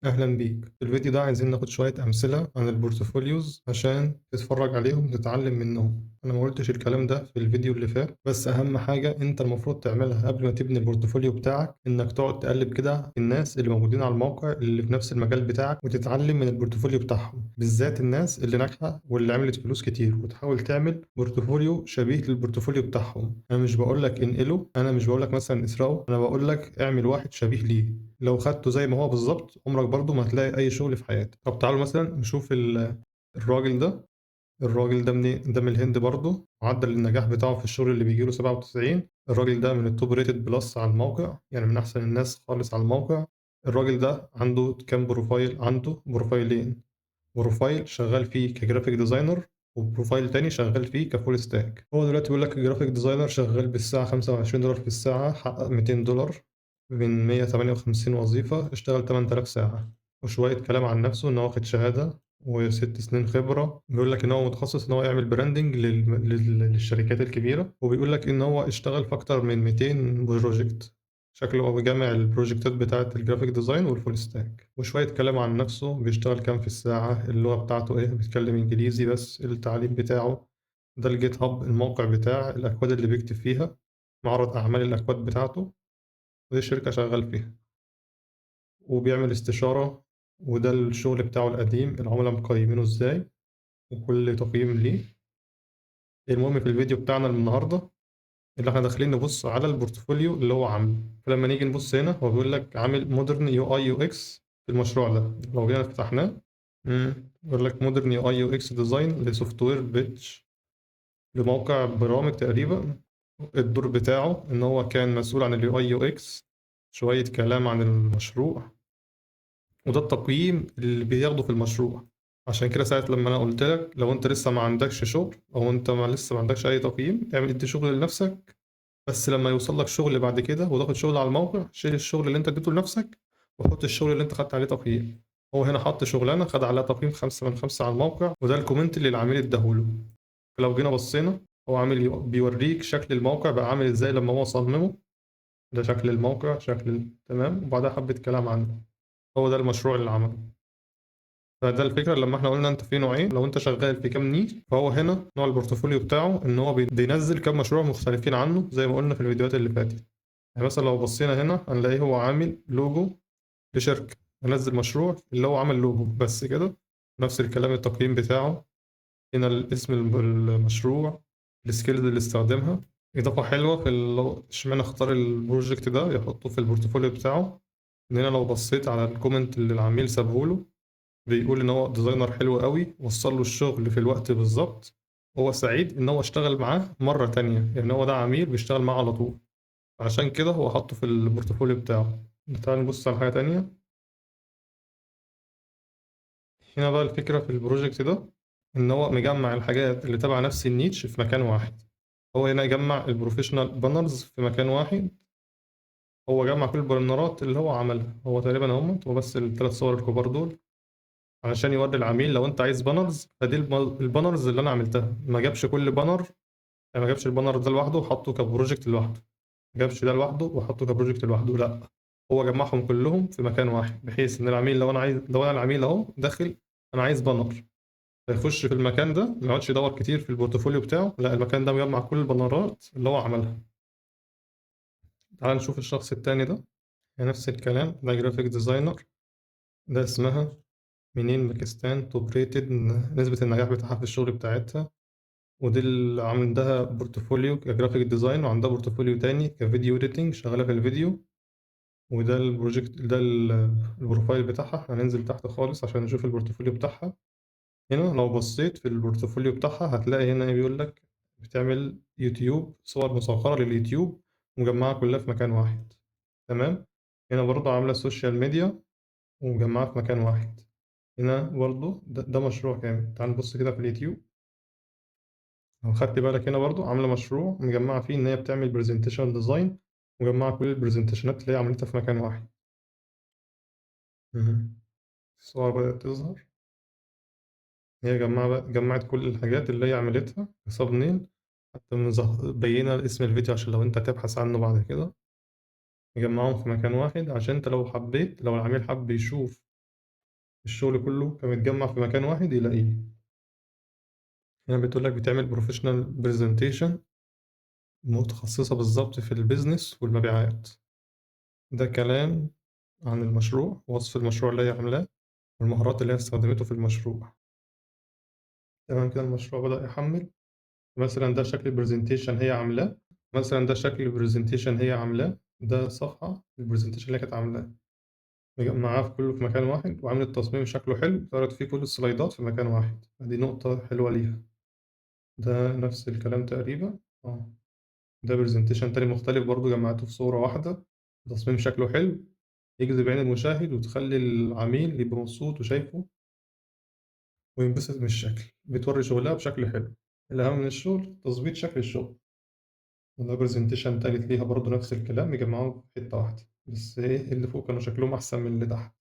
أهلا بيك. في الفيديو ده عايزين ناخد شوية أمثلة عن البورتفوليوز عشان تتفرج عليهم وتتعلم منهم. أنا ما قلتش الكلام ده في الفيديو اللي فات، بس أهم حاجة أنت المفروض تعملها قبل ما تبني البورتفوليو بتاعك إنك تقعد تقلب كده الناس اللي موجودين على الموقع اللي في نفس المجال بتاعك وتتعلم من البورتفوليو بتاعهم، بالذات الناس اللي ناجحة واللي عملت فلوس كتير، وتحاول تعمل بورتفوليو شبيه للبورتفوليو بتاعهم. أنا مش بقولك انقله، أنا مش بقولك مثلا اسرقه، أنا بقولك اعمل واحد شبيه ليه. لو خدته زي ما هو بالظبط عمرك برضو ما هتلاقي أي شغل في حياتك. طب تعالوا مثلا نشوف الراجل ده. الراجل ده منين؟ ده من الهند برضو. معدل النجاح بتاعه في الشغل اللي بيجيله 97. الراجل ده من التوب ريتد بلس على الموقع، يعني من أحسن الناس خالص على الموقع. الراجل ده عنده كام بروفايل؟ عنده بروفايلين. بروفايل شغال فيه كجرافيك ديزاينر، وبروفايل تاني شغال فيه كفول ستاك. هو دلوقتي بيقول لك الجرافيك ديزاينر شغال بالساعة $25 في الساعة، حقق $200 من 158 وظيفة، اشتغل 8000 ساعة. وشوية كلام عن نفسه إن هو واخد شهادة و6 سنين خبرة. بيقول لك إن هو متخصص إن هو يعمل براندنج للشركات الكبيرة، وبيقول لك إن هو اشتغل في أكتر من 200 بروجكت. شكله هو بيجمع البروجكتات بتاعة الجرافيك ديزاين والفول ستاك. وشوية كلام عن نفسه، بيشتغل كام في الساعة، اللغة بتاعته إيه، بيتكلم إنجليزي بس، التعليم بتاعه. ده الجيت هاب، الموقع بتاع الأكواد اللي بيكتب فيها، معرض أعمال الأكواد بتاعته، ودي شركة شغال فيها. وبيعمل استشارة، وده الشغل بتاعه القديم، العملاء مقيمينه إزاي وكل تقييم ليه. المهم في الفيديو بتاعنا النهاردة اللي احنا داخلين نبص على البورتفوليو اللي هو عامله. فلما نيجي نبص هنا هو بيقول لك عامل مودرن يو اي يو اكس في المشروع ده. لو جينا فتحناه، بيقول لك مودرن يو اي يو اكس ديزاين لسوفت وير بيتش، لموقع برامج تقريبا. الدور بتاعه ان هو كان مسؤول عن اليو اي يو اكس. شوية كلام عن المشروع، وده التقييم اللي بياخده في المشروع. عشان كده ساعة لما انا قلت لك لو انت لسه ما عندكش شغل، او انت لسه ما عندكش اي تقييم، اعمل انت شغل لنفسك. بس لما يوصل لك شغل بعد كده وتاخد شغل على الموقع، شيل الشغل اللي انت اديته لنفسك وحط الشغل اللي انت خدت عليه تقييم. هو هنا حط شغلانه خد عليها تقييم 5/5 على الموقع، وده الكومنت اللي العميل اداهوله. فلو جينا بصينا، هو عامل بيوريك شكل الموقع بقى عامل ازاي لما هو صممه. ده شكل الموقع، تمام، وبعدها حبة كلام عنه. هو ده المشروع اللي عمله. فده الفكرة، لما احنا قلنا انت في نوعين، لو انت شغال في كام نيش، فهو هنا نوع البورتفوليو بتاعه ان هو بينزل كام مشروع مختلفين عنه زي ما قلنا في الفيديوهات اللي فاتت. يعني مثلا لو بصينا هنا هنلاقيه هو عامل لوجو لشركة، هنزل مشروع اللي هو عمل لوجو بس كده. نفس الكلام التقييم بتاعه، هنا الاسم المشروع، السكيلز اللي استخدمها. إضافة حلوة في اشمعنى اختار البروجكت ده يحطه في البورتفوليو بتاعه. إن هنا لو بصيت على الكومنت اللي العميل سابهوله، بيقول إن هو ديزاينر حلو قوي، وصل له الشغل في الوقت بالظبط. هو سعيد إن هو اشتغل معاه مرة تانية، يعني هو ده عميل بيشتغل معاه على طول. عشان كده هو حطه في البورتفوليو بتاعه. تعال نبص على حاجة تانية. هنا بقى الفكرة في البروجكت ده إن هو مجمع الحاجات اللي تبع نفس النيتش في مكان واحد. هو هنا جمع البروفيشنال بانرز في مكان واحد. هو جمع كل البانرات اللي هو عملها، هو تقريبا هم هو بس الثلاث صور الكبار دول، علشان يوري العميل لو انت عايز بانرز فدي البانرز اللي انا عملتها. ما جابش كل بانر، يعني ما جابش البانر ده لوحده وحطه كبروجكت لوحده، ما جابش ده لوحده وحطه كبروجكت لوحده، لا. هو جمعهم كلهم في مكان واحد، بحيث ان العميل لو انا العميل اهو داخل انا عايز بانر، فيخش في المكان ده ما يقعدش يدور كتير في البورتفوليو بتاعه، لا، المكان ده مجمع كل البانرات اللي هو عملها. تعال نشوف الشخص التاني ده. يعني نفس الكلام، ده جرافيك ديزاينر. ده اسمها منين باكستان، توب ريتد، نسبة النجاح بتاعها في الشغل بتاعتها. ودي اللي عندها بورتفوليو كجرافيك ديزاين، وعندها بورتفوليو تاني كفيديو اديتنج، شغالة في الفيديو. وده البروجكت ده البروفايل بتاعها. هننزل تحت خالص عشان نشوف البورتفوليو بتاعها. هنا لو بصيت في البورتفوليو بتاعها هتلاقي هنا بيقول لك بتعمل يوتيوب، صور مصغرة لليوتيوب مجمعة كلها في مكان واحد. تمام. هنا برضه عاملة سوشيال ميديا ومجمعها في مكان واحد. هنا برضه ده مشروع كامل. تعال نبص كده في اليوتيوب. لو خدت بالك هنا برضه عاملة مشروع مجمعة فيه إن هي بتعمل برزنتيشن ديزاين، مجمعة كل البرزنتيشنات اللي هي عملتها في مكان واحد. مهم. الصور بدأت تظهر. هي جمعت كل الحاجات اللي هي عملتها في صابنين، حتى بينا اسم الفيديو عشان لو انت تبحث عنه بعد كده. نجمعهم في مكان واحد عشان انت لو حبيت، لو العميل حب يشوف الشغل كله كان متجمّع في مكان واحد يلاقيه. هنا بتقول لك بتعمل professional presentation متخصصة بالضبط في الbusiness والمبيعات. ده كلام عن المشروع، وصف المشروع اللي هي عاملاه، والمهارات اللي هي استخدمته في المشروع. تمام كده المشروع بدأ يحمّل. مثلًا ده شكل presentation هي عاملاه، مثلًا ده شكل presentation هي عاملاه، ده صفحة الpresentation اللي هي كانت عاملاه، مجمّعاه كلّه في مكان واحد، وعاملة تصميم شكله حلو، بتعرض فيه كل السلايدات في مكان واحد، فدي نقطة حلوة ليها. ده نفس الكلام تقريبًا، ده presentation تاني مختلف برضه جمّعته في صورة واحدة، تصميم شكله حلو، يجذب عين المشاهد وتخلّي العميل يبقى مبسوط وشايفه وينبسط من الشكل، بتورّي شغلها بشكل حلو. الأهم من الشغل تضبيط شكل الشغل. وده presentation تالت ليها برضه نفس الكلام مجمّعاهم في حتّة واحدة، بس إيه اللي فوق كانوا شكلهم أحسن من اللي تحت.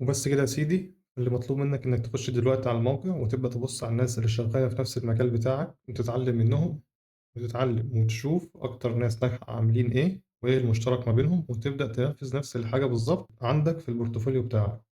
وبس كده يا سيدي، اللي مطلوب منّك إنّك تخش دلوقتي على الموقع وتبدأ تبُص على الناس اللي شغّالة في نفس المجال بتاعك وتتعلّم منّهم، وتتعلّم وتشوف أكتر ناس ناجحة عاملين إيه، وإيه المشترك ما بينهم، وتبدأ تنفّذ نفس الحاجة بالضبط عندك في الportfolio بتاعك.